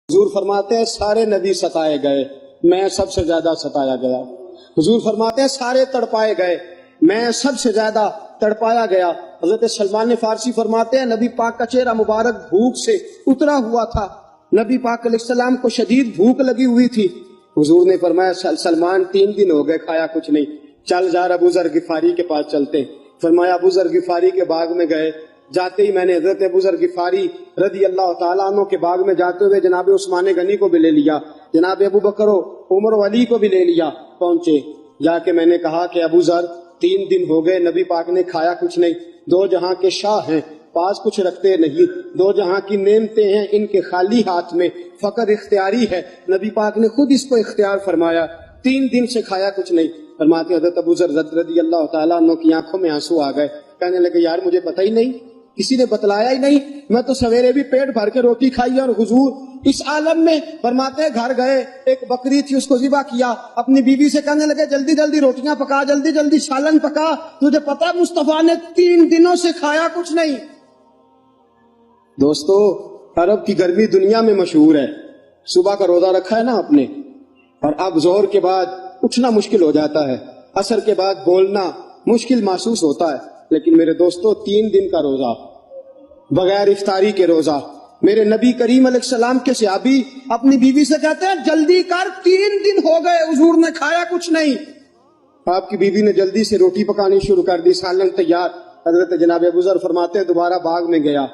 حضور فرماتے ہیں سارے نبی ستائے گئے، میں سب سے زیادہ ستایا گیا۔ حضور فرماتے ہیں سارے تڑپائے گئے، میں سب سے زیادہ تڑپایا گیا۔ حضرت سلمان فارسی فرماتے ہیں نبی پاک کا چہرہ مبارک بھوک سے اترا ہوا تھا، نبی پاک علیہ السلام کو شدید بھوک لگی ہوئی تھی۔ حضور نے فرمایا سلمان 3 دن ہو گئے کھایا کچھ نہیں، چل جا ابو ذر غفاری کے پاس چلتے۔ فرمایا ابو ذر غفاری کے باغ میں گئے، جاتے ہی میں نے حضرت ابو ذر غفاری رضی اللہ تعالیٰ عنہ کے باغ میں جاتے ہوئے جناب عثمان غنی کو بھی لے لیا، جناب ابو بکر و عمر و علی کو بھی لے لیا۔ پہنچے، جا کے میں نے کہا کہ ابو ذر 3 دن ہو گئے نبی پاک نے کھایا کچھ نہیں، 2 جہاں کے شاہ ہیں، پاس کچھ رکھتے نہیں، 2 جہاں کی نعمتیں ہیں، ان کے خالی ہاتھ میں فقر اختیاری ہے، نبی پاک نے خود اس کو اختیار فرمایا، 3 دن سے کھایا کچھ نہیں۔ فرماتے حضرت ابو ذر رضی اللہ تعالیٰ عنہ کی آنکھوں میں آنسو آ گئے، کہنے لگے یار مجھے پتہ ہی نہیں، کسی نے بتلایا ہی نہیں، میں تو سویرے بھی پیٹ بھر کے روٹی کھائی اور حضور اس عالم میں۔ فرماتے ہیں گھر گئے، ایک بکری تھی اس کو ذبح کیا، اپنی بیوی سے کہنے لگے جلدی جلدی روٹیاں پکا، جلدی جلدی سالن پکا، تجھے پتا مصطفیٰ نے 3 دنوں سے کھایا کچھ نہیں۔ دوستو عرب کی گرمی دنیا میں مشہور ہے، صبح کا روزہ رکھا ہے نا آپ نے، اور اب ظہر کے بعد اٹھنا مشکل ہو جاتا ہے، عصر کے بعد بولنا مشکل محسوس ہوتا ہے، لیکن میرے دوستو 3 دن کا روزہ بغیر افطاری کے روزہ، میرے نبی کریم علیہ السلام کے صحابی اپنی بیوی سے کہتے ہیں جلدی کر 3 دن ہو گئے حضور نے کھایا کچھ نہیں۔ آپ کی بیوی نے جلدی سے روٹی پکانی شروع کر دی، سالن تیار۔ حضرت جناب ابو ذر فرماتے ہیں دوبارہ باغ میں گیا،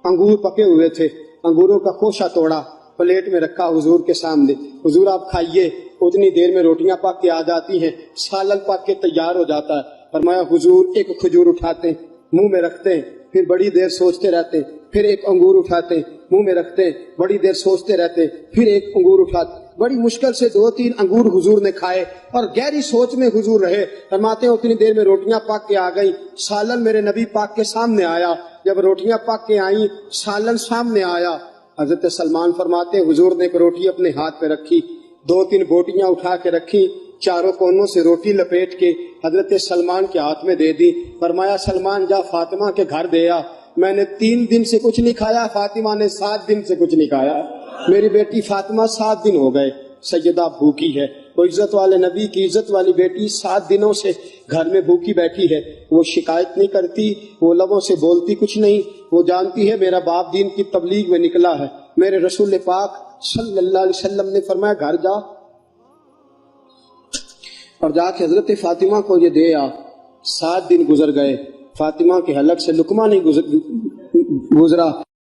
انگور پکے ہوئے تھے، انگوروں کا خوشہ توڑا، پلیٹ میں رکھا حضور کے سامنے، حضور آپ کھائیے۔ اتنی دیر میں روٹیاں پک کے آ جاتی ہیں، سالن پک کے تیار ہو جاتا ہے۔ فرمایا حضور ایک کھجور اٹھاتے منہ میں رکھتے ہیں، پھر بڑی دیر سوچتے رہتے، پھر ایک انگور اٹھاتے منہ میں رکھتے ہیں، بڑی دیر سوچتے رہتے، پھر ایک انگور اٹھاتے۔ بڑی مشکل سے 2-3 انگور حضور نے کھائے اور گہری سوچ میں حضور رہے۔ فرماتے ہیں اتنی دیر میں روٹیاں پک کے آ گئیں، سالن میرے نبی پاک کے سامنے آیا۔ جب روٹیاں پک کے آئیں، سالن سامنے آیا، حضرت سلمان فرماتے ہیں حضور نے ایک روٹی اپنے ہاتھ پہ رکھی، 2-3 بوٹیاں اٹھا کے رکھی، چاروں کونوں سے روٹی لپیٹ کے حضرت سلمان کے ہاتھ میں دے دی۔ فرمایا سلمان جا فاطمہ کے گھر دے آ، میں نے 3 دن سے کچھ نہیں کھایا، فاطمہ نے 7 دن سے کچھ نہیں کھایا، میری بیٹی فاطمہ 7 دن ہو گئے سیدہ بھوکی ہے۔ وہ عزت والے نبی کی عزت والی بیٹی 7 دنوں سے گھر میں بھوکی بیٹھی ہے، وہ شکایت نہیں کرتی، وہ لبوں سے بولتی کچھ نہیں، وہ جانتی ہے میرا باپ دین کی تبلیغ میں نکلا ہے۔ میرے رسول پاک صلی اللہ علیہ وسلم نے فرمایا گھر جا اور جا کے حضرت فاطمہ کو یہ دے آ۔ 7 دن گزر گئے، فاطمہ کے حلق سے لقمہ نہیں گزرا۔